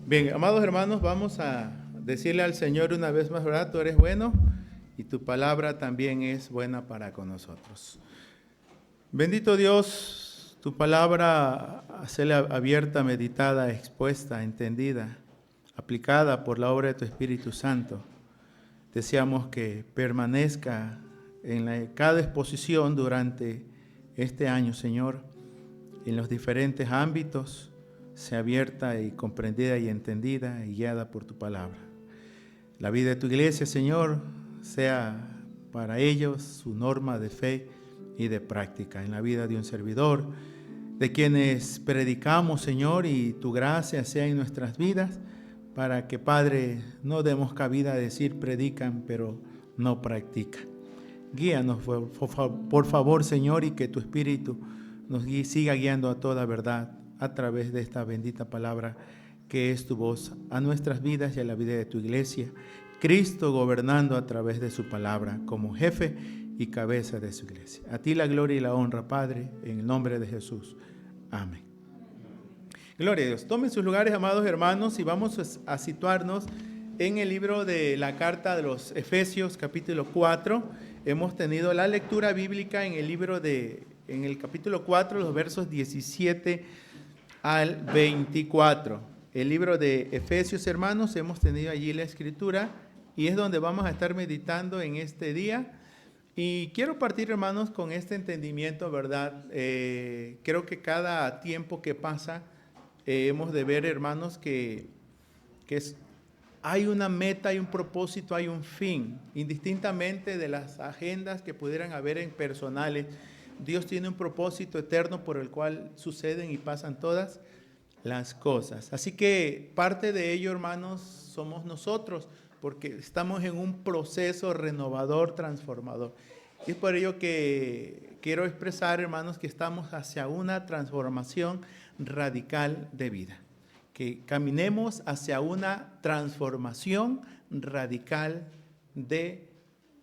Bien, amados hermanos, vamos a decirle al Señor una vez más, ¿verdad? Tú eres bueno y tu palabra también es buena para con nosotros. Bendito Dios, tu palabra, hacerla abierta, meditada, expuesta, entendida, aplicada por la obra de tu Espíritu Santo. Deseamos que permanezca en cada exposición durante este año, Señor, en los diferentes ámbitos, sea abierta y comprendida y entendida y guiada por tu palabra. La vida de tu iglesia, Señor, sea para ellos su norma de fe y de práctica en la vida de un servidor, de quienes predicamos, Señor, y tu gracia sea en nuestras vidas, para que, Padre, no demos cabida a decir predican, pero no practican. Guíanos, por favor, Señor, y que tu Espíritu nos siga guiando a toda verdad a través de esta bendita palabra que es tu voz a nuestras vidas y a la vida de tu iglesia. Cristo gobernando a través de su palabra como jefe y cabeza de su iglesia. A ti la gloria y la honra, Padre, en el nombre de Jesús. Amén. Gloria a Dios. Tomen sus lugares, amados hermanos, y vamos a situarnos en el libro de la carta de los Efesios, capítulo 4. Hemos tenido la lectura bíblica en el capítulo 4, los versos 17 al 24. El libro de Efesios, hermanos, hemos tenido allí la escritura y es donde vamos a estar meditando en este día. Y quiero partir, hermanos, con este entendimiento, ¿verdad? Creo que cada tiempo que pasa hemos de ver, hermanos, que hay una meta, hay un propósito, hay un fin, indistintamente de las agendas que pudieran haber en personales. Dios tiene un propósito eterno por el cual suceden y pasan todas las cosas. Así que parte de ello, hermanos, somos nosotros, porque estamos en un proceso renovador, transformador. Y es por ello que quiero expresar, hermanos, que estamos hacia una transformación radical de vida. Que caminemos hacia una transformación radical de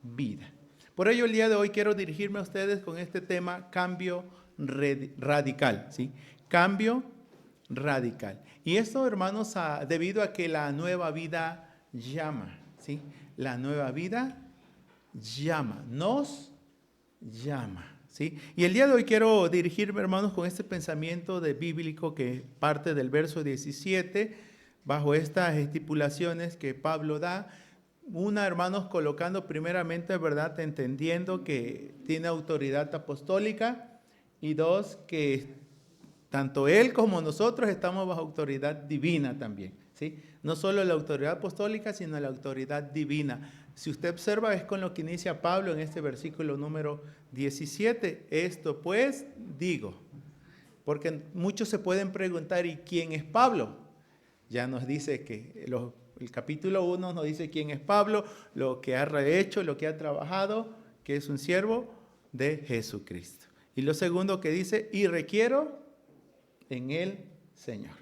vida. Por ello, el día de hoy quiero dirigirme a ustedes con este tema, cambio radical, ¿sí? Cambio radical. Y esto, hermanos, debido a que la nueva vida llama, ¿sí? La nueva vida llama, nos llama, ¿sí? Y el día de hoy quiero dirigirme, hermanos, con este pensamiento bíblico que parte del verso 17, bajo estas estipulaciones que Pablo da. Una, hermanos, colocando primeramente, ¿verdad?, entendiendo que tiene autoridad apostólica, y dos, que tanto él como nosotros estamos bajo autoridad divina también, ¿sí? No solo la autoridad apostólica, sino la autoridad divina. Si usted observa, es con lo que inicia Pablo en este versículo número 17. Esto pues digo, porque muchos se pueden preguntar, ¿y quién es Pablo? Ya nos dice que el capítulo 1 nos dice quién es Pablo, lo que ha hecho, lo que ha trabajado, que es un siervo de Jesucristo. Y lo segundo que dice, y requiero en el Señor.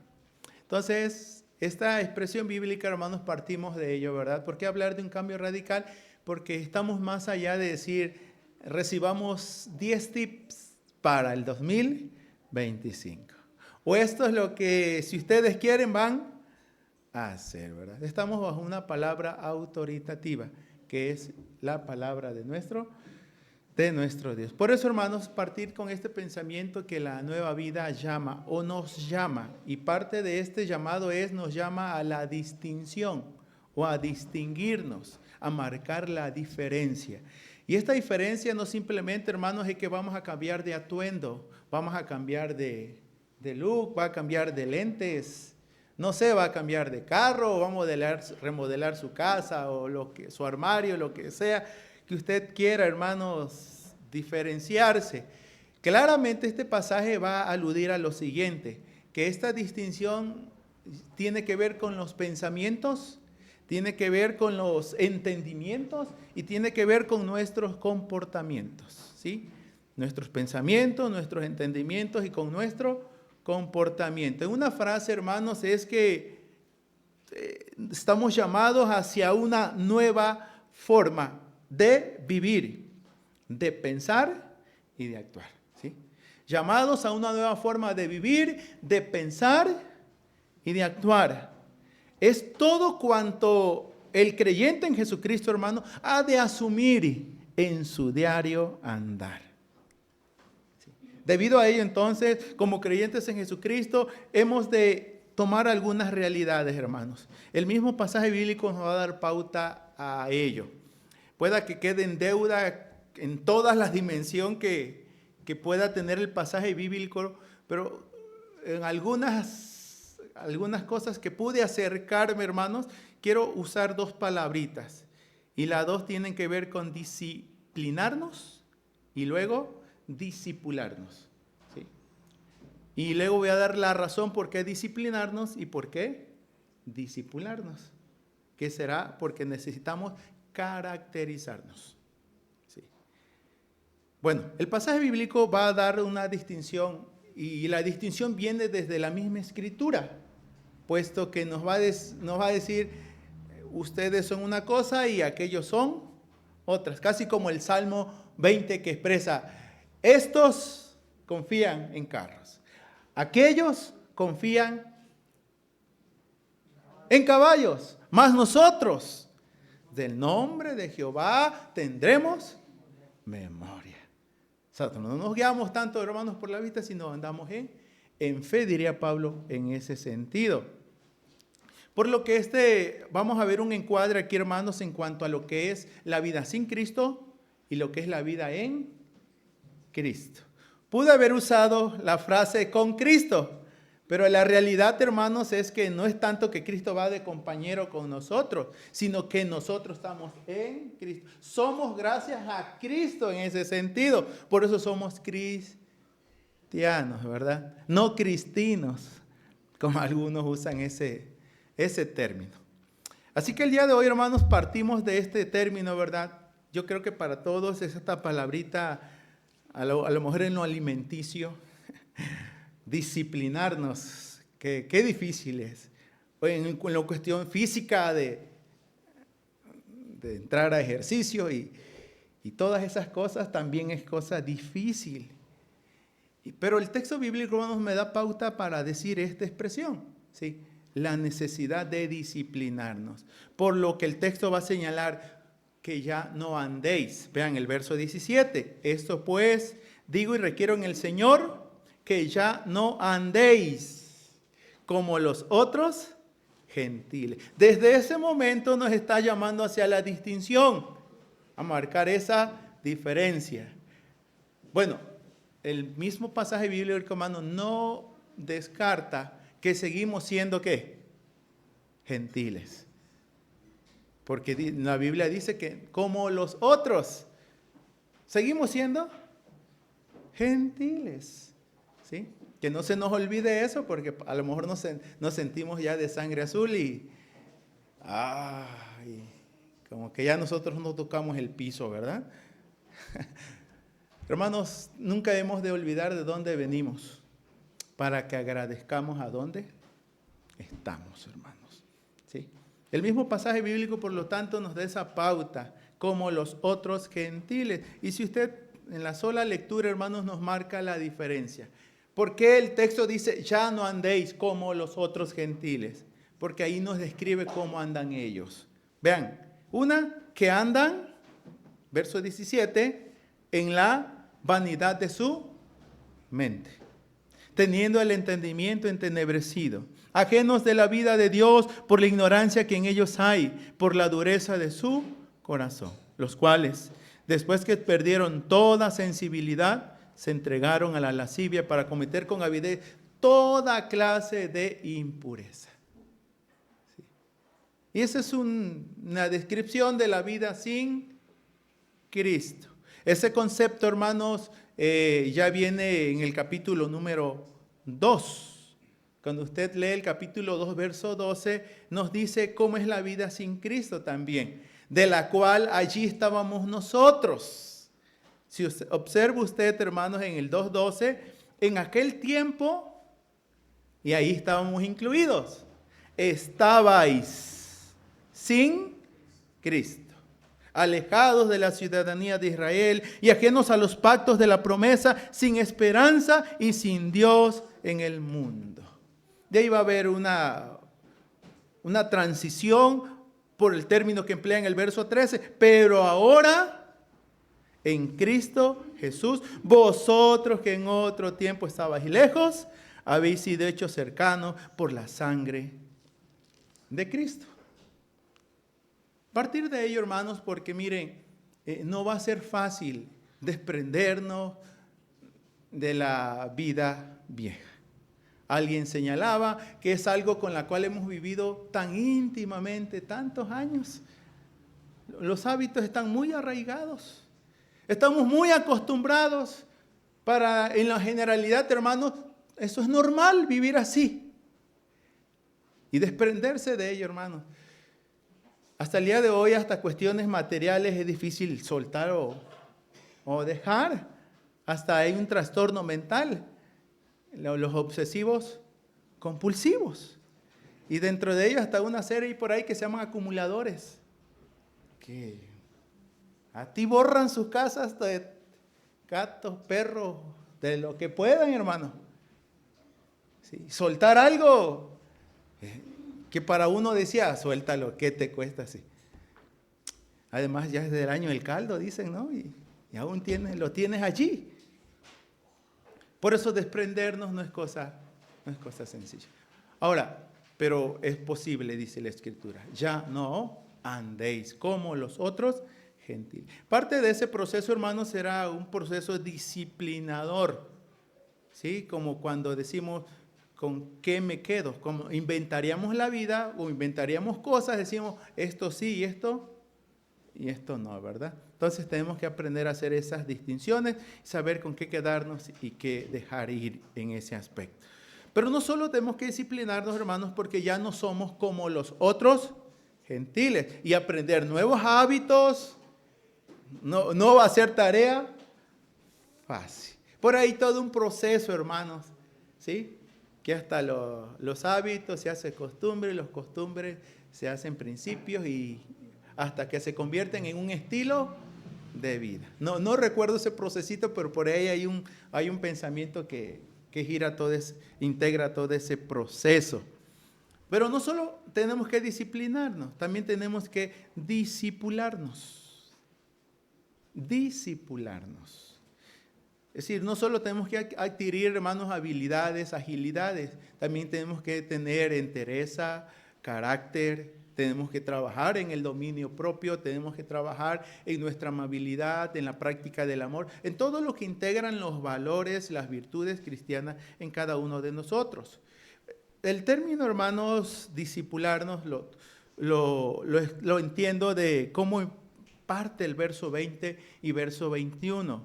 Entonces, esta expresión bíblica, hermanos, partimos de ello, ¿verdad? ¿Por qué hablar de un cambio radical? Porque estamos más allá de decir, recibamos 10 tips para el 2025. O esto es lo que, si ustedes quieren, van a hacer, ¿verdad? Estamos bajo una palabra autoritativa, que es la palabra de nuestro Dios. Por eso, hermanos, partir con este pensamiento que la nueva vida llama o nos llama, y parte de este llamado nos llama a la distinción o a distinguirnos, a marcar la diferencia. Y esta diferencia no simplemente, hermanos, es que vamos a cambiar de atuendo, vamos a cambiar de look, va a cambiar de lentes, no sé, va a cambiar de carro, va a remodelar su casa o su armario, lo que sea que usted quiera, hermanos, diferenciarse. Claramente este pasaje va a aludir a lo siguiente, que esta distinción tiene que ver con los pensamientos, tiene que ver con los entendimientos y tiene que ver con nuestros comportamientos, ¿sí? Nuestros pensamientos, nuestros entendimientos y con nuestro comportamiento. En una frase, hermanos, es que estamos llamados hacia una nueva forma de vivir, de pensar y de actuar, ¿sí? Llamados a una nueva forma de vivir, de pensar y de actuar. es todo cuanto el creyente en Jesucristo, hermano, ha de asumir en su diario andar. Debido a ello, entonces, como creyentes en Jesucristo, hemos de tomar algunas realidades, hermanos. El mismo pasaje bíblico nos va a dar pauta a ello. Pueda que quede en deuda en todas las dimensiones que pueda tener el pasaje bíblico, pero en algunas cosas que pude acercarme, hermanos, quiero usar dos palabritas. Y las dos tienen que ver con disciplinarnos y luego discipularnos. ¿Sí? Y luego voy a dar la razón por qué disciplinarnos y por qué discipularnos. ¿Qué será? Porque necesitamos caracterizarnos. ¿Sí? Bueno, el pasaje bíblico va a dar una distinción y la distinción viene desde la misma escritura, puesto que nos va a decir, ustedes son una cosa y aquellos son otras. Casi como el Salmo 20 que expresa, estos confían en carros, aquellos confían en caballos, mas nosotros del nombre de Jehová tendremos memoria. O sea, no nos guiamos tanto, hermanos, por la vista, sino andamos en fe, diría Pablo, en ese sentido. Por lo que vamos a ver un encuadre aquí, hermanos, en cuanto a lo que es la vida sin Cristo y lo que es la vida en Cristo. Pude haber usado la frase con Cristo, pero la realidad, hermanos, es que no es tanto que Cristo va de compañero con nosotros, sino que nosotros estamos en Cristo. Somos gracias a Cristo en ese sentido. Por eso somos cristianos, ¿verdad? No cristinos, como algunos usan ese término. Así que el día de hoy, hermanos, partimos de este término, ¿verdad? Yo creo que para todos es esta palabrita, a lo mejor en lo alimenticio, disciplinarnos, qué difícil es. O en la cuestión física de entrar a ejercicio y todas esas cosas también es cosa difícil. Pero el texto bíblico, hermanos, me da pauta para decir esta expresión, ¿sí? La necesidad de disciplinarnos. Por lo que el texto va a señalar que ya no andéis. Vean el verso 17. Esto pues digo y requiero en el Señor que ya no andéis como los otros gentiles. Desde ese momento nos está llamando hacia la distinción, a marcar esa diferencia. Bueno, el mismo pasaje bíblico, hermano, no descarta que seguimos siendo ¿qué? Gentiles. Porque la Biblia dice que como los otros, seguimos siendo gentiles. ¿Sí? Que no se nos olvide eso, porque a lo mejor nos sentimos ya de sangre azul y como que ya nosotros no tocamos el piso, ¿verdad? Hermanos, nunca hemos de olvidar de dónde venimos, para que agradezcamos a dónde estamos, hermanos. ¿Sí? El mismo pasaje bíblico, por lo tanto, nos da esa pauta, como los otros gentiles. Y si usted en la sola lectura, hermanos, nos marca la diferencia. ¿Por qué el texto dice, ya no andéis como los otros gentiles? Porque ahí nos describe cómo andan ellos. Vean, que andan, verso 17, en la vanidad de su mente, teniendo el entendimiento entenebrecido, ajenos de la vida de Dios por la ignorancia que en ellos hay, por la dureza de su corazón, los cuales, después que perdieron toda sensibilidad, se entregaron a la lascivia para cometer con avidez toda clase de impureza. ¿Sí? Y esa es una descripción de la vida sin Cristo. Ese concepto, hermanos, ya viene en el capítulo número 2. Cuando usted lee el capítulo 2, verso 12, nos dice cómo es la vida sin Cristo también, de la cual allí estábamos nosotros. Si observa usted, hermanos, en el 2.12, en aquel tiempo, y ahí estábamos incluidos, estabais sin Cristo, alejados de la ciudadanía de Israel y ajenos a los pactos de la promesa, sin esperanza y sin Dios en el mundo. De ahí va a haber una una transición por el término que emplea en el verso 13. Pero ahora, en Cristo Jesús, vosotros que en otro tiempo estabais lejos, habéis sido hechos cercanos por la sangre de Cristo. Partir de ello, hermanos, porque miren, no va a ser fácil desprendernos de la vida vieja. Alguien señalaba que es algo con la cual hemos vivido tan íntimamente tantos años. Los hábitos están muy arraigados. Estamos muy acostumbrados en la generalidad, hermanos, eso es normal vivir así. Y desprenderse de ello, hermanos. Hasta el día de hoy, hasta cuestiones materiales es difícil soltar o dejar. Hasta hay un trastorno mental. Los obsesivos compulsivos. Y dentro de ellos hasta una serie por ahí que se llaman acumuladores. Que a ti borran sus casas de gatos, perros, de lo que puedan, hermano. Sí, soltar algo que para uno decía, suéltalo, ¿qué te cuesta? Sí. Además ya es del año del caldo, dicen, ¿no? Y aún lo tienes allí. Por eso desprendernos no es cosa sencilla. Ahora, pero es posible, dice la Escritura. Ya no andéis como los otros gentiles. Parte de ese proceso, hermanos, será un proceso disciplinador. ¿Sí? Como cuando decimos, ¿con qué me quedo? Como inventaríamos la vida o inventaríamos cosas, decimos, esto sí y esto no, ¿verdad? Entonces tenemos que aprender a hacer esas distinciones, saber con qué quedarnos y qué dejar ir en ese aspecto. Pero no solo tenemos que disciplinarnos, hermanos, porque ya no somos como los otros gentiles. Y aprender nuevos hábitos no va a ser tarea fácil. Por ahí todo un proceso, hermanos, ¿sí? Que hasta los hábitos se hacen costumbres, los costumbres se hacen principios y hasta que se convierten en un estilo de vida. No recuerdo ese procesito, pero por ahí hay un pensamiento que integra todo ese proceso. Pero no solo tenemos que disciplinarnos, también tenemos que discipularnos. Discipularnos. Es decir, no solo tenemos que adquirir, hermanos, habilidades, agilidades, también tenemos que tener entereza, carácter. Tenemos que trabajar en el dominio propio, tenemos que trabajar en nuestra amabilidad, en la práctica del amor, en todo lo que integran los valores, las virtudes cristianas en cada uno de nosotros. El término, hermanos, discipularnos, lo entiendo de cómo parte el verso 20 y verso 21,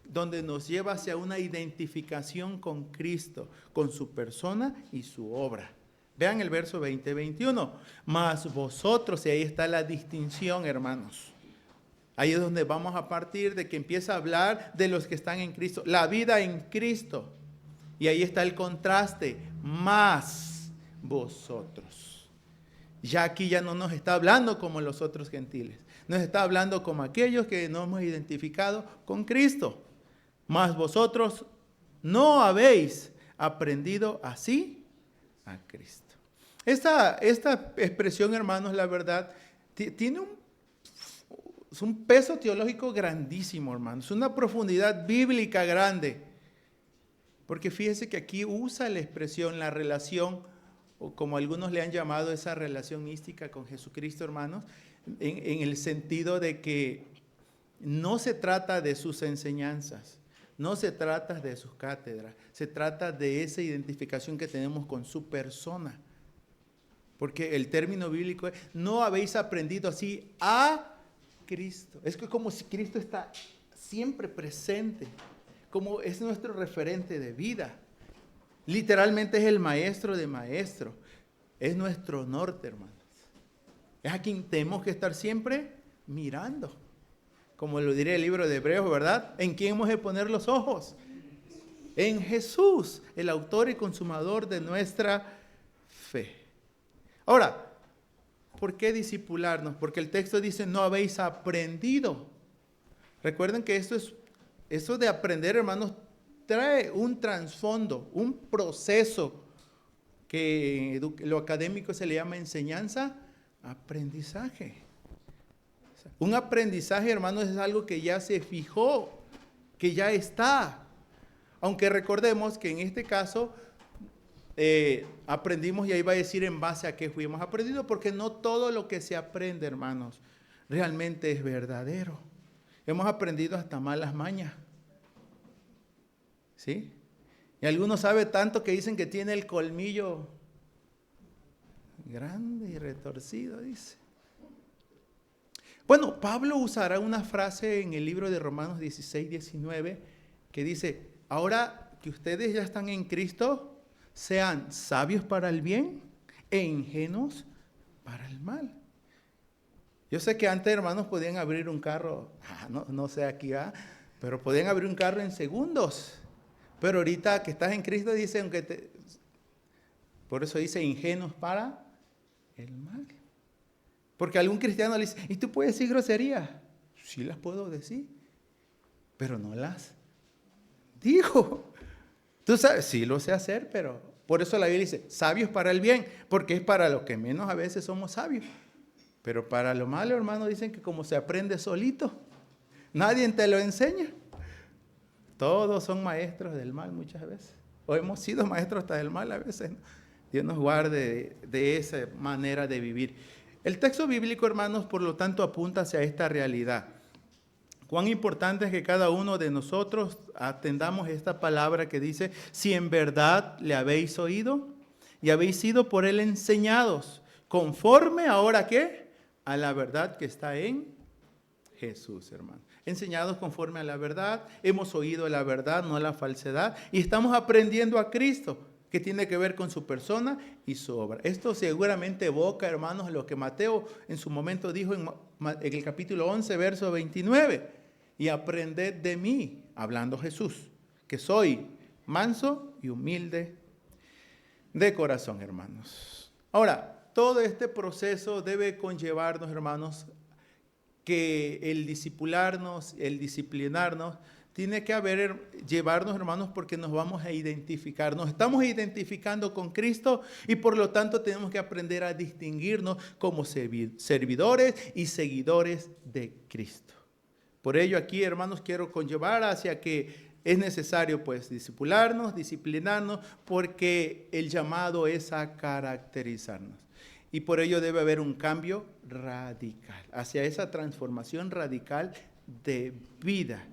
donde nos lleva hacia una identificación con Cristo, con su persona y su obra. Vean el verso 20-21. Mas vosotros, y ahí está la distinción, hermanos. Ahí es donde vamos a partir de que empieza a hablar de los que están en Cristo. La vida en Cristo. Y ahí está el contraste. Más vosotros. Ya aquí ya no nos está hablando como los otros gentiles. Nos está hablando como aquellos que nos hemos identificado con Cristo. Mas vosotros no habéis aprendido así a Cristo. Esta expresión, hermanos, la verdad, tiene un peso teológico grandísimo, hermanos. Una profundidad bíblica grande. Porque fíjense que aquí usa la expresión, la relación, o como algunos le han llamado, esa relación mística con Jesucristo, hermanos, en el sentido de que no se trata de sus enseñanzas. No se trata de sus cátedras, se trata de esa identificación que tenemos con su persona. Porque el término bíblico es, no habéis aprendido así a Cristo. Es que como si Cristo está siempre presente, como es nuestro referente de vida. Literalmente es el maestro de maestros, es nuestro norte, hermanos. Es a quien tenemos que estar siempre mirando. Como lo diría el libro de Hebreos, ¿verdad? ¿En quién hemos de poner los ojos? En Jesús, el autor y consumador de nuestra fe. Ahora, ¿por qué discipularnos? Porque el texto dice, no habéis aprendido. Recuerden que eso de aprender, hermanos, trae un trasfondo, un proceso que lo académico se le llama enseñanza, aprendizaje. Un aprendizaje, hermanos, es algo que ya se fijó, que ya está. Aunque recordemos que en este caso aprendimos, y ahí va a decir en base a qué fuimos aprendidos, porque no todo lo que se aprende, hermanos, realmente es verdadero. Hemos aprendido hasta malas mañas. ¿Sí? Y algunos saben tanto que dicen que tiene el colmillo grande y retorcido, dice. Bueno, Pablo usará una frase en el libro de Romanos 16, 19, que dice, ahora que ustedes ya están en Cristo, sean sabios para el bien e ingenuos para el mal. Yo sé que antes, hermanos, podían abrir un carro, no sé aquí, pero podían abrir un carro en segundos. Pero ahorita que estás en Cristo, dice, por eso dice ingenuos para el mal. Porque algún cristiano le dice, ¿y tú puedes decir groserías? Sí las puedo decir, pero no las digo. Tú sabes, sí lo sé hacer, pero por eso la Biblia dice, sabios para el bien, porque es para lo que menos a veces somos sabios. Pero para lo malo, hermano, dicen que como se aprende solito, nadie te lo enseña. Todos son maestros del mal muchas veces. O hemos sido maestros hasta del mal a veces, ¿no? Dios nos guarde de esa manera de vivir. El texto bíblico, hermanos, por lo tanto, apunta hacia esta realidad. Cuán importante es que cada uno de nosotros atendamos esta palabra que dice, si en verdad le habéis oído y habéis sido por él enseñados, conforme ahora ¿qué? A la verdad que está en Jesús, hermano. Enseñados conforme a la verdad, hemos oído la verdad, no la falsedad, y estamos aprendiendo a Cristo, que tiene que ver con su persona y su obra. Esto seguramente evoca, hermanos, lo que Mateo en su momento dijo en el capítulo 11, verso 29, y aprended de mí, hablando Jesús, que soy manso y humilde de corazón, hermanos. Ahora, todo este proceso debe conllevarnos, hermanos, que el discipularnos, el disciplinarnos, tiene que llevarnos, hermanos, porque nos vamos a identificar. Nos estamos identificando con Cristo y por lo tanto tenemos que aprender a distinguirnos como servidores y seguidores de Cristo. Por ello aquí, hermanos, quiero conllevar hacia que es necesario pues discipularnos, disciplinarnos, porque el llamado es a caracterizarnos. Y por ello debe haber un cambio radical, hacia esa transformación radical de vida,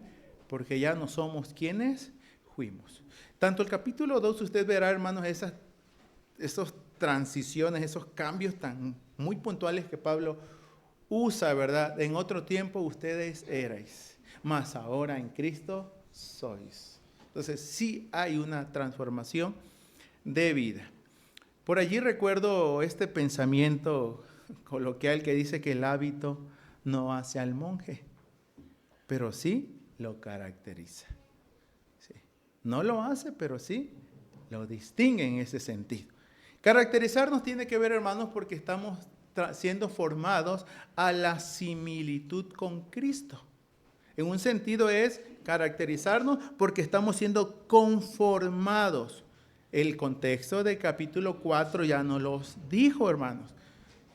porque ya no somos quienes fuimos. Tanto el capítulo 2, usted verá, hermanos, esas transiciones, esos cambios tan muy puntuales que Pablo usa, ¿verdad? En otro tiempo ustedes erais, mas ahora en Cristo sois. Entonces sí hay una transformación de vida. Por allí recuerdo este pensamiento coloquial que dice que el hábito no hace al monje, pero sí lo caracteriza. Sí. No lo hace, pero sí lo distingue en ese sentido. Caracterizarnos tiene que ver, hermanos, porque estamos siendo formados a la similitud con Cristo. En un sentido es caracterizarnos porque estamos siendo conformados. El contexto del capítulo 4 ya nos los dijo, hermanos.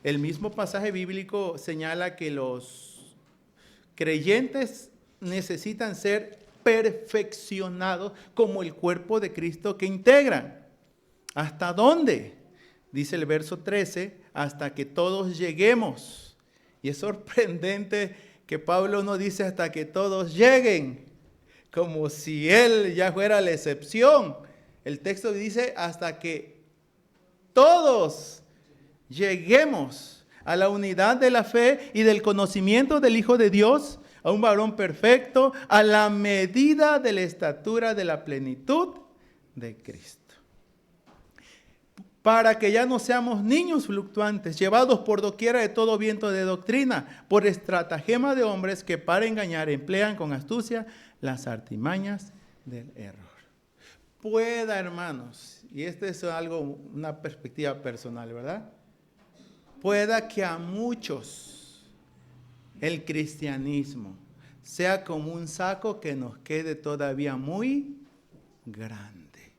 El mismo pasaje bíblico señala que los creyentes necesitan ser perfeccionados como el cuerpo de Cristo que integran. ¿Hasta dónde? Dice el verso 13, hasta que todos lleguemos. Y es sorprendente que Pablo no dice hasta que todos lleguen, como si él ya fuera la excepción. El texto dice hasta que todos lleguemos a la unidad de la fe y del conocimiento del Hijo de Dios, a un varón perfecto, a la medida de la estatura de la plenitud de Cristo. Para que ya no seamos niños fluctuantes, llevados por doquiera de todo viento de doctrina, por estratagema de hombres que para engañar emplean con astucia las artimañas del error. Pueda, hermanos, y este es una perspectiva personal, ¿verdad? Pueda que a muchos el cristianismo sea como un saco que nos quede todavía muy grande.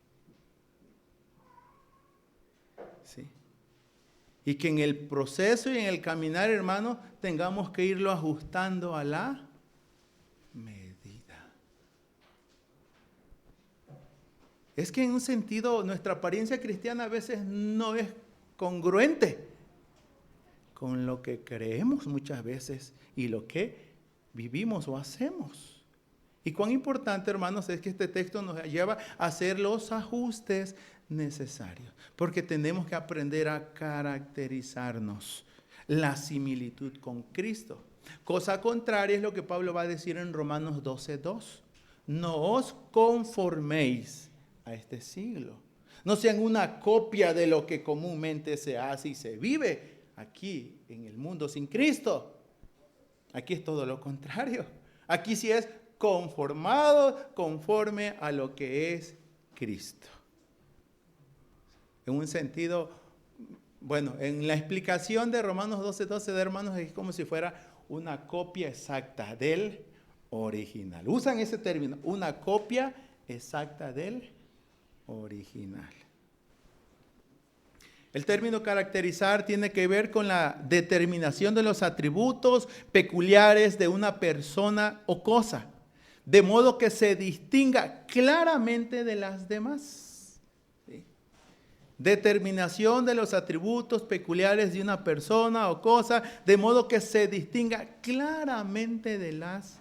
¿sí? Y que en el proceso y en el caminar, hermanos, tengamos que irlo ajustando a la medida. Es que en un sentido nuestra apariencia cristiana a veces no es congruente con lo que creemos muchas veces y lo que vivimos o hacemos. Y cuán importante, hermanos, es que este texto nos lleva a hacer los ajustes necesarios, porque tenemos que aprender a caracterizarnos, la similitud con Cristo. Cosa contraria es lo que Pablo va a decir en Romanos 12:2. No os conforméis a este siglo. No sean una copia de lo que comúnmente se hace y se vive aquí en el mundo sin Cristo. Aquí es todo lo contrario. Aquí sí es conformado conforme a lo que es Cristo. En un sentido, bueno, en la explicación de Romanos 12:12 de hermanos es como si fuera una copia exacta del original. Usan ese término, una copia exacta del original. El término caracterizar tiene que ver con la determinación de los atributos peculiares de una persona o cosa, de modo que se distinga claramente de las demás. ¿Sí? Determinación de los atributos peculiares de una persona o cosa, de modo que se distinga claramente de las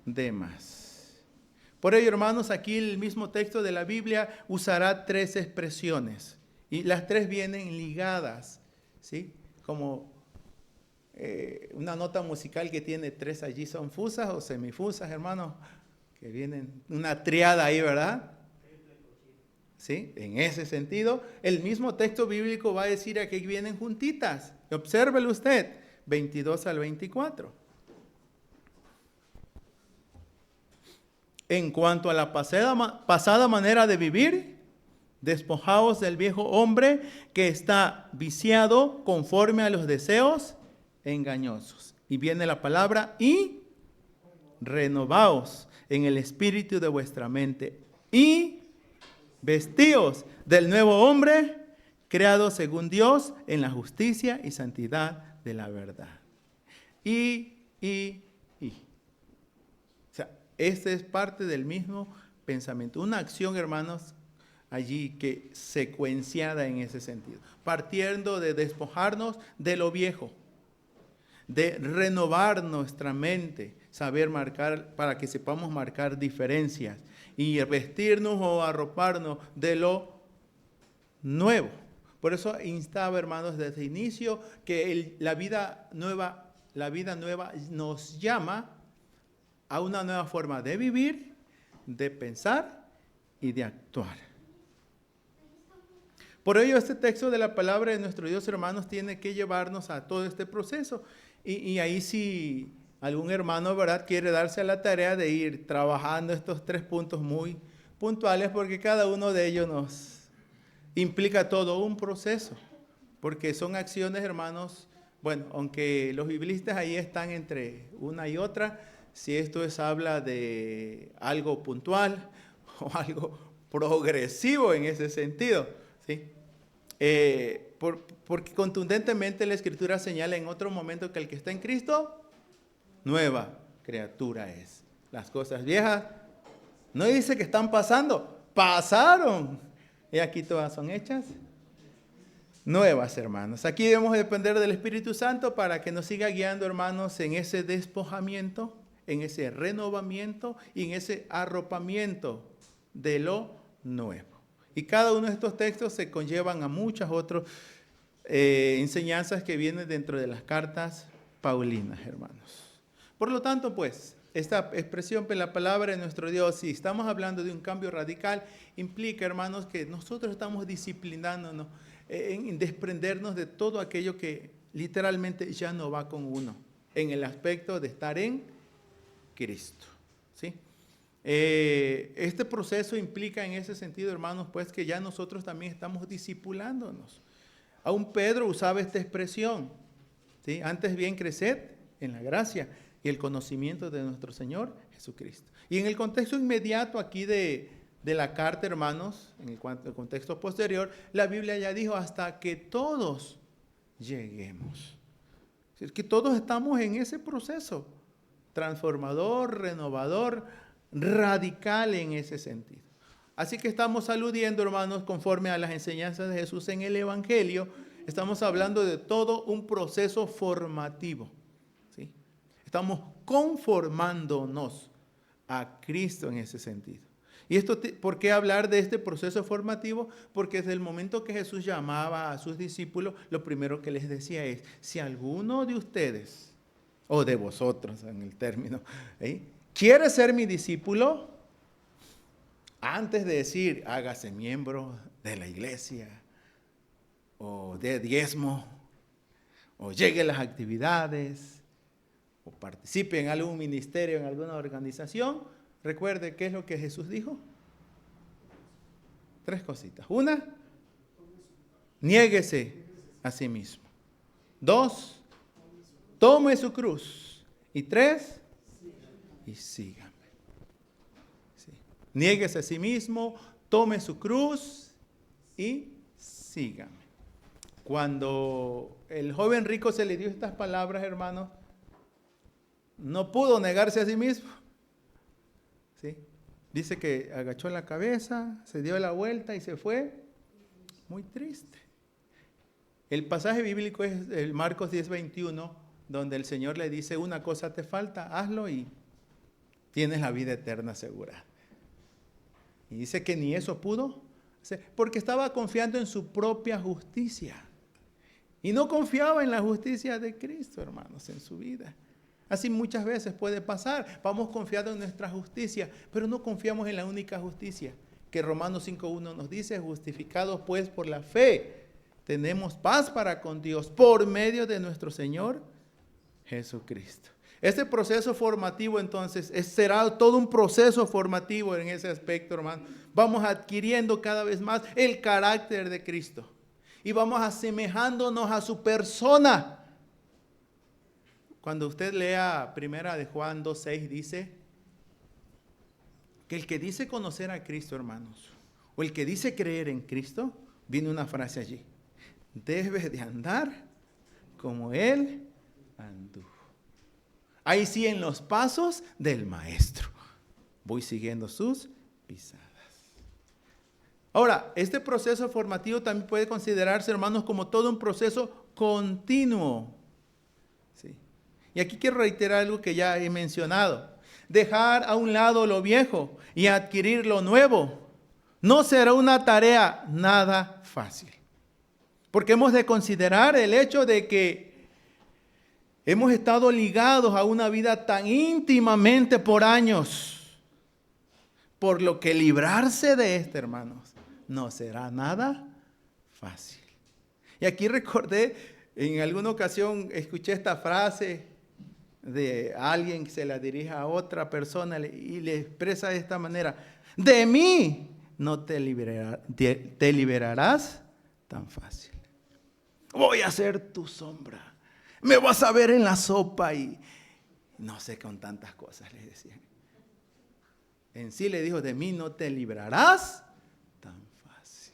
demás. Por ello, hermanos, aquí el mismo texto de la Biblia usará 3 expresiones. Y las 3 vienen ligadas, ¿sí? Como una nota musical que tiene 3 allí, son fusas o semifusas, hermanos, que vienen una triada ahí, ¿verdad? ¿Sí? En ese sentido, el mismo texto bíblico va a decir que vienen juntitas. Obsérvelo usted, 22 al 24. En cuanto a la pasada manera de vivir, despojaos del viejo hombre que está viciado conforme a los deseos engañosos. Y viene la palabra y renovaos en el espíritu de vuestra mente y vestíos del nuevo hombre creado según Dios en la justicia y santidad de la verdad. Y. O sea, este es parte del mismo pensamiento. Una acción, hermanos, allí que secuenciada en ese sentido, partiendo de despojarnos de lo viejo, de renovar nuestra mente, saber marcar, para que sepamos marcar diferencias, y vestirnos o arroparnos de lo nuevo. Por eso instaba, hermanos, desde el inicio que la vida nueva nos llama a una nueva forma de vivir, de pensar y de actuar. Por ello, este texto de la palabra de nuestro Dios, hermanos, tiene que llevarnos a todo este proceso. Y ahí si algún hermano, ¿verdad?, quiere darse a la tarea de ir trabajando estos 3 puntos muy puntuales, porque cada uno de ellos nos implica todo un proceso. Porque son acciones, hermanos, bueno, aunque los biblistas ahí están entre una y otra, si esto habla de algo puntual o algo progresivo en ese sentido, ¿sí? Porque contundentemente la Escritura señala en otro momento que el que está en Cristo, nueva criatura es. Las cosas viejas, no dice que están pasando, pasaron. Y aquí todas son hechas nuevas, hermanos. Aquí debemos depender del Espíritu Santo para que nos siga guiando, hermanos, en ese despojamiento, en ese renovamiento y en ese arropamiento de lo nuevo. Y cada uno de estos textos se conllevan a muchas otras enseñanzas que vienen dentro de las cartas paulinas, hermanos. Por lo tanto, pues, esta expresión de la palabra de nuestro Dios, si estamos hablando de un cambio radical, implica, hermanos, que nosotros estamos disciplinándonos en desprendernos de todo aquello que literalmente ya no va con uno, en el aspecto de estar en Cristo, ¿sí? Este proceso implica en ese sentido, hermanos, pues que ya nosotros también estamos discipulándonos. Aún Pedro usaba esta expresión, ¿sí? Antes bien creced en la gracia y el conocimiento de nuestro Señor Jesucristo. Y en el contexto inmediato aquí de de la carta, hermanos, en el contexto posterior, la Biblia ya dijo hasta que todos lleguemos. Es que todos estamos en ese proceso transformador, renovador, radical en ese sentido. Así que estamos aludiendo, hermanos, conforme a las enseñanzas de Jesús en el Evangelio, estamos hablando de todo un proceso formativo, ¿sí? Estamos conformándonos a Cristo en ese sentido. ¿Y esto por qué hablar de este proceso formativo? Porque desde el momento que Jesús llamaba a sus discípulos, lo primero que les decía es, si alguno de ustedes, o de vosotros en el término, quiere ser mi discípulo, antes de decir, hágase miembro de la iglesia, o de diezmo, o llegue a las actividades, o participe en algún ministerio, en alguna organización, recuerde qué es lo que Jesús dijo. 3 cositas. 1, niéguese a sí mismo. 2, tome su cruz. Y 3, y sígame. Sí. Niéguese a sí mismo, tome su cruz y sígame. Cuando el joven rico se le dio estas palabras, hermanos, no pudo negarse a sí mismo. ¿Sí? Dice que agachó la cabeza, se dio la vuelta y se fue muy triste. El pasaje bíblico es el Marcos 10:21, donde el Señor le dice, una cosa te falta, hazlo y tienes la vida eterna segura. Y dice que ni eso pudo, porque estaba confiando en su propia justicia. Y no confiaba en la justicia de Cristo, hermanos, en su vida. Así muchas veces puede pasar. Vamos confiando en nuestra justicia, pero no confiamos en la única justicia que Romanos 5:1 nos dice, justificados pues por la fe, tenemos paz para con Dios por medio de nuestro Señor Jesucristo. Este proceso formativo entonces será todo un proceso formativo en ese aspecto, hermano. Vamos adquiriendo cada vez más el carácter de Cristo y vamos asemejándonos a su persona. Cuando usted lea 1 de Juan 2:6 dice que el que dice conocer a Cristo, hermanos, o el que dice creer en Cristo, viene una frase allí, debe de andar como Él anduvo. Ahí sí, en los pasos del Maestro. Voy siguiendo sus pisadas. Ahora, este proceso formativo también puede considerarse, hermanos, como todo un proceso continuo. ¿Sí? Y aquí quiero reiterar algo que ya he mencionado. Dejar a un lado lo viejo y adquirir lo nuevo no será una tarea nada fácil. Porque hemos de considerar el hecho de que hemos estado ligados a una vida tan íntimamente por años, por lo que librarse de esto, hermanos, no será nada fácil. Y aquí recordé, en alguna ocasión escuché esta frase de alguien que se la dirige a otra persona y le expresa de esta manera, de mí no te liberarás tan fácil. Voy a ser tu sombra. Me vas a ver en la sopa y no sé, con tantas cosas le decía. En sí le dijo, de mí no te librarás tan fácil.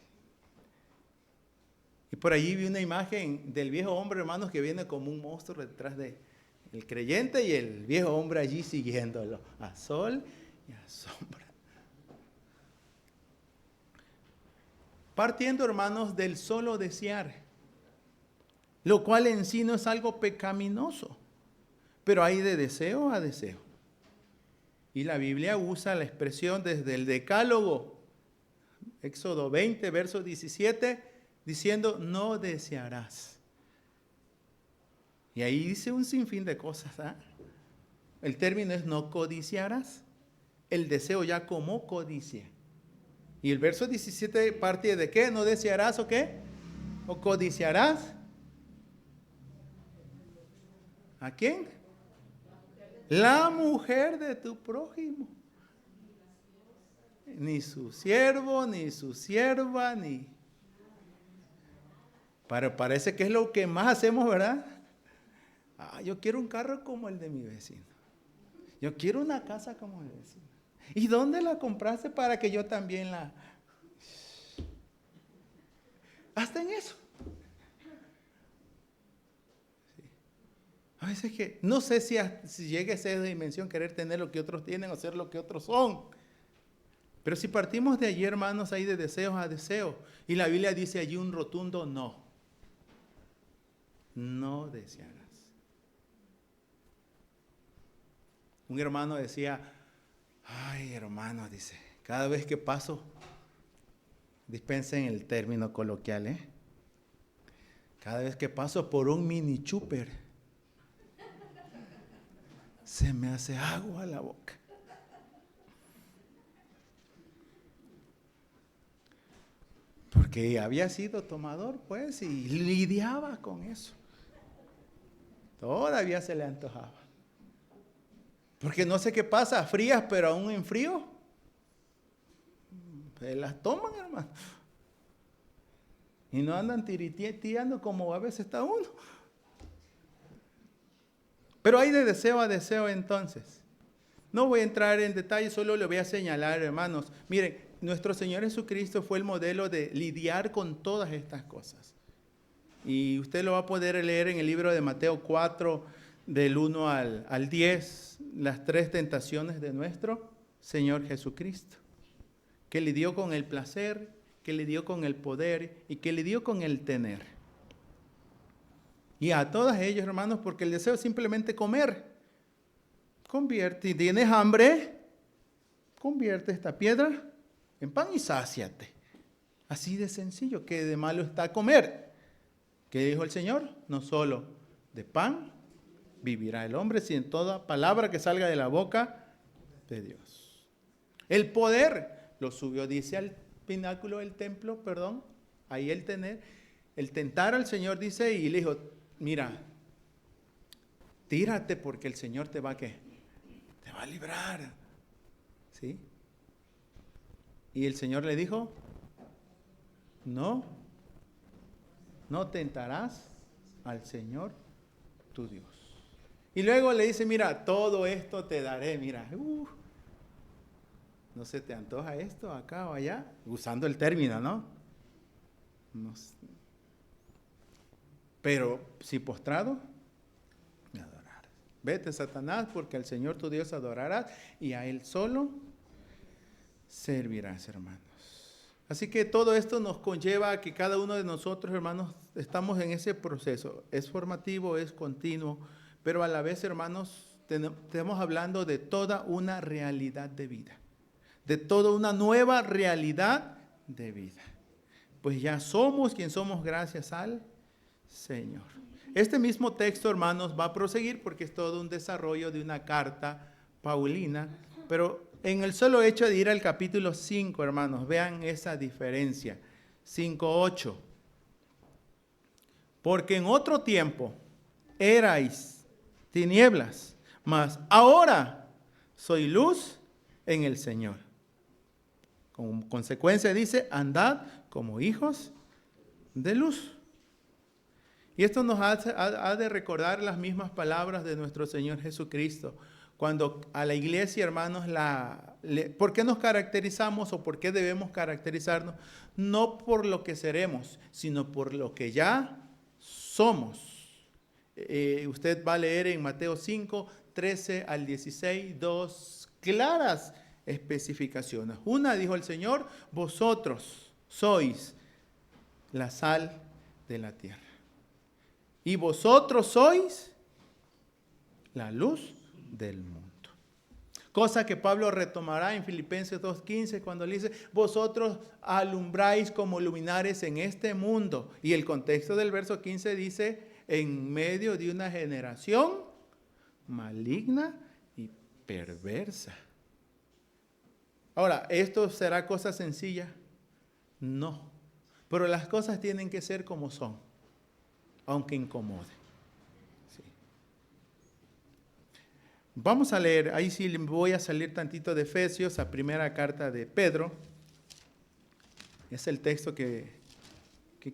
Y por allí vi una imagen del viejo hombre, hermanos, que viene como un monstruo detrás del creyente y el viejo hombre allí siguiéndolo a sol y a sombra. Partiendo, hermanos, del solo desear, lo cual en sí no es algo pecaminoso, pero hay de deseo a deseo. Y la Biblia usa la expresión desde el Decálogo, Éxodo 20, verso 17, diciendo, no desearás. Y ahí dice un sinfín de cosas. El término es no codiciarás. El deseo ya como codicia. Y el verso 17 parte de qué, no desearás o qué, o codiciarás. ¿A quién? La mujer de tu prójimo. Ni su siervo, ni su sierva, ni... Pero parece que es lo que más hacemos, ¿verdad? Yo quiero un carro como el de mi vecino. Yo quiero una casa como el vecino. ¿Y dónde la compraste para que yo también la... Hasta en eso. Sí. A veces que no sé si llegue a esa dimensión querer tener lo que otros tienen o ser lo que otros son. Pero si partimos de allí, hermanos, hay de deseos a deseos. Y la Biblia dice allí un rotundo no. No desearás. Un hermano decía, ay hermano, dice, cada vez que paso, dispensen el término coloquial, cada vez que paso por un mini chuper, se me hace agua a la boca. Porque había sido tomador, pues, y lidiaba con eso. Todavía se le antojaba. Porque no sé qué pasa, frías, pero aún en frío, se las toman, hermano. Y no andan tiriteando como a veces está uno. Pero hay de deseo a deseo entonces. No voy a entrar en detalle, solo le voy a señalar, hermanos. Miren, nuestro Señor Jesucristo fue el modelo de lidiar con todas estas cosas. Y usted lo va a poder leer en el libro de Mateo 4, del 1 al 10, las 3 tentaciones de nuestro Señor Jesucristo, que lidió con el placer, que lidió con el poder y que lidió con el tener. Y a todas ellas, hermanos, porque el deseo es simplemente comer. Convierte, y tienes hambre, convierte esta piedra en pan y sáciate. Así de sencillo, que de malo está comer. ¿Qué dijo el Señor? No solo de pan vivirá el hombre, sino en toda palabra que salga de la boca de Dios. El poder lo subió, dice, al pináculo del templo, ahí el tentar al Señor, dice, y le dijo, mira, tírate porque el Señor te va a librar. ¿Sí? Y el Señor le dijo, no tentarás al Señor tu Dios. Y luego le dice, mira, todo esto te daré, mira, ¿no se te antoja esto acá o allá? Usando el término, ¿no? Pero si postrado, me adorarás. Vete, Satanás, porque al Señor tu Dios adorarás y a Él solo servirás, hermanos. Así que todo esto nos conlleva a que cada uno de nosotros, hermanos, estamos en ese proceso. Es formativo, es continuo, pero a la vez, hermanos, estamos hablando de toda una realidad de vida, de toda una nueva realidad de vida. Pues ya somos quien somos gracias al Señor. Este mismo texto, hermanos, va a proseguir porque es todo un desarrollo de una carta paulina, pero en el solo hecho de ir al capítulo 5, hermanos, vean esa diferencia. 5:8. Porque en otro tiempo erais tinieblas, mas ahora soy luz en el Señor. Como consecuencia dice, andad como hijos de luz. Y esto nos ha de recordar las mismas palabras de nuestro Señor Jesucristo. Cuando a la iglesia, hermanos, ¿por qué nos caracterizamos o por qué debemos caracterizarnos? No por lo que seremos, sino por lo que ya somos. Usted va a leer en Mateo 5, 13 al 16, 2 claras especificaciones. Una, dijo el Señor, vosotros sois la sal de la tierra. Y vosotros sois la luz del mundo. Cosa que Pablo retomará en Filipenses 2:15 cuando le dice, vosotros alumbráis como luminares en este mundo. Y el contexto del verso 15 dice, en medio de una generación maligna y perversa. Ahora, ¿esto será cosa sencilla? No. Pero las cosas tienen que ser como son, aunque incomode. Vamos a leer, ahí sí voy a salir tantito de Efesios, a primera carta de Pedro. Es el texto que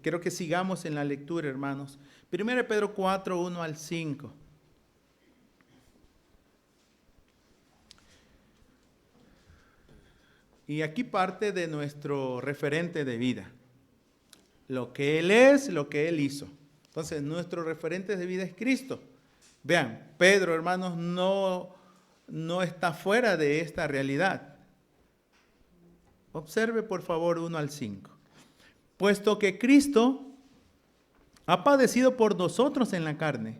quiero que sigamos en la lectura, hermanos. Primera Pedro 4, 1 al 5. Y aquí parte de nuestro referente de vida. Lo que Él es, lo que Él hizo. Entonces, nuestro referente de vida es Cristo. Vean, Pedro, hermanos, no está fuera de esta realidad. Observe, por favor, 1 al 5. Puesto que Cristo ha padecido por nosotros en la carne,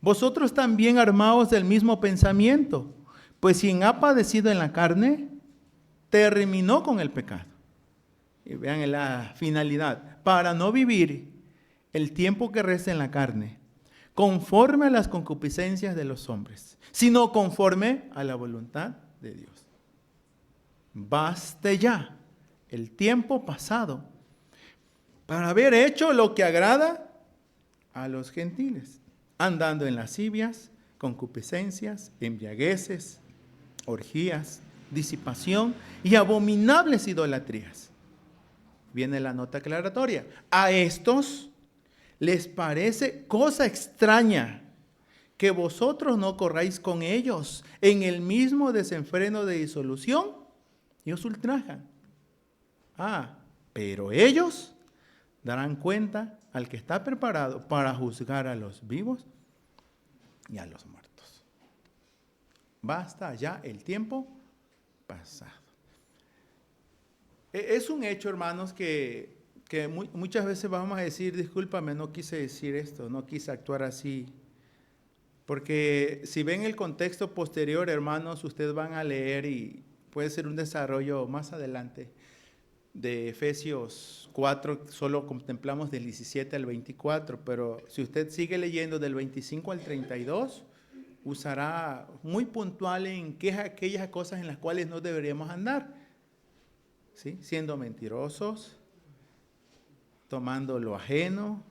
vosotros también armaos del mismo pensamiento, pues quien ha padecido en la carne, terminó con el pecado. Y vean la finalidad, para no vivir el tiempo que resta en la carne, conforme a las concupiscencias de los hombres, sino conforme a la voluntad de Dios. Baste ya el tiempo pasado para haber hecho lo que agrada a los gentiles, andando en lascivias, concupiscencias, embriagueces, orgías, disipación y abominables idolatrías. Viene la nota aclaratoria. A estos les parece cosa extraña que vosotros no corráis con ellos en el mismo desenfreno de disolución y os ultrajan. Pero ellos darán cuenta al que está preparado para juzgar a los vivos y a los muertos. Basta ya el tiempo pasado. Es un hecho, hermanos, que muchas veces vamos a decir, discúlpame, no quise decir esto, no quise actuar así. Porque si ven el contexto posterior, hermanos, ustedes van a leer y puede ser un desarrollo más adelante de Efesios 4, solo contemplamos del 17 al 24, pero si usted sigue leyendo del 25 al 32, usará muy puntual en qué aquellas cosas en las cuales no deberíamos andar. ¿Sí? Siendo mentirosos, tomando lo ajeno,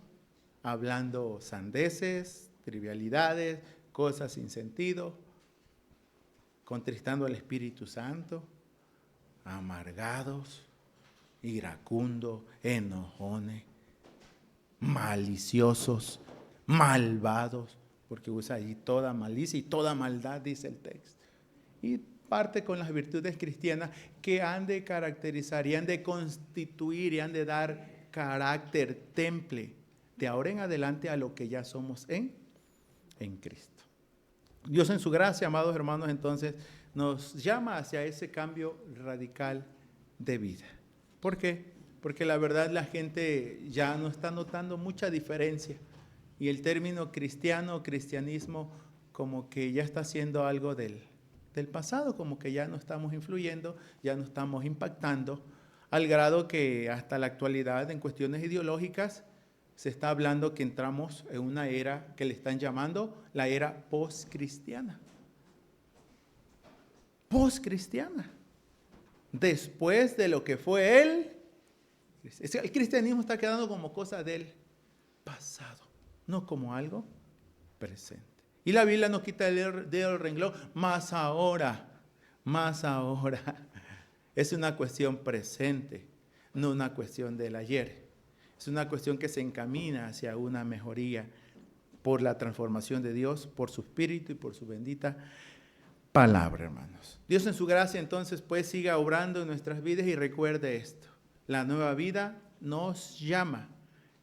hablando sandeces, trivialidades, cosas sin sentido, contristando al Espíritu Santo, amargados, iracundos, enojones, maliciosos, malvados, porque usa allí toda malicia y toda maldad, dice el texto. Y parte con las virtudes cristianas que han de caracterizar y han de constituir y han de dar carácter, temple, de ahora en adelante a lo que ya somos en Cristo. Dios en su gracia, amados hermanos, entonces nos llama hacia ese cambio radical de vida. ¿Por qué? Porque la verdad la gente ya no está notando mucha diferencia y el término cristiano, cristianismo, como que ya está siendo algo del pasado, como que ya no estamos influyendo, ya no estamos impactando, al grado que hasta la actualidad en cuestiones ideológicas se está hablando que entramos en una era que le están llamando la era postcristiana. Postcristiana. Después de lo que fue el cristianismo está quedando como cosa del pasado, no como algo presente. Y la Biblia nos quita el dedo del renglón, más ahora. Es una cuestión presente, no una cuestión del ayer. Es una cuestión que se encamina hacia una mejoría por la transformación de Dios, por su Espíritu y por su bendita palabra, hermanos. Dios en su gracia entonces pues siga obrando en nuestras vidas y recuerde esto. La nueva vida nos llama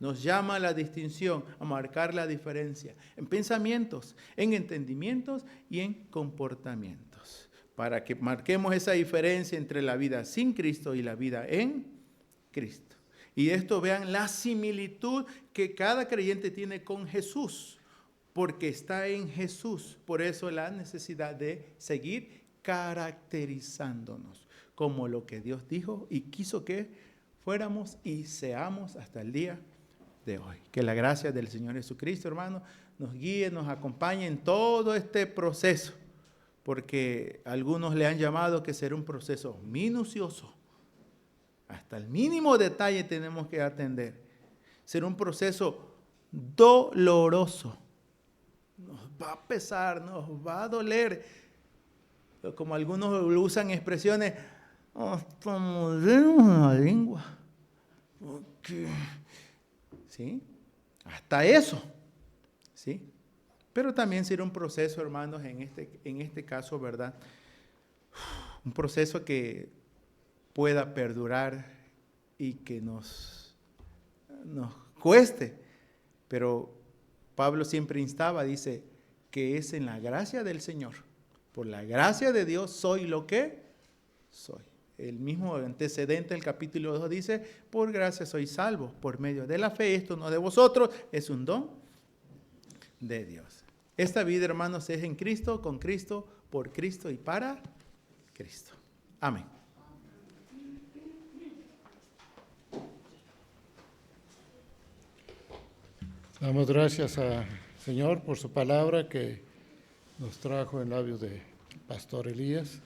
a la distinción, a marcar la diferencia en pensamientos, en entendimientos y en comportamientos, para que marquemos esa diferencia entre la vida sin Cristo y la vida en Cristo. Y esto vean la similitud que cada creyente tiene con Jesús, porque está en Jesús. Por eso la necesidad de seguir caracterizándonos como lo que Dios dijo y quiso que fuéramos y seamos hasta el día de hoy. Que la gracia del Señor Jesucristo, hermano, nos guíe, nos acompañe en todo este proceso, porque algunos le han llamado que será un proceso minucioso. Hasta el mínimo detalle tenemos que atender. Será un proceso doloroso. Nos va a pesar, nos va a doler. Como algunos usan expresiones, hasta mordernos la lengua. Okay. ¿Sí? Hasta eso. ¿Sí? Pero también será un proceso, hermanos, en este caso, ¿verdad? Un proceso que pueda perdurar y que nos cueste. Pero Pablo siempre instaba, dice, que es en la gracia del Señor. Por la gracia de Dios soy lo que soy. El mismo antecedente del capítulo 2 dice, por gracia soy salvo, por medio de la fe, esto no de vosotros, es un don de Dios. Esta vida, hermanos, es en Cristo, con Cristo, por Cristo y para Cristo. Amén. Damos gracias al Señor por su palabra que nos trajo en labios de Pastor Elías.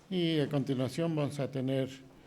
Y a continuación vamos a tener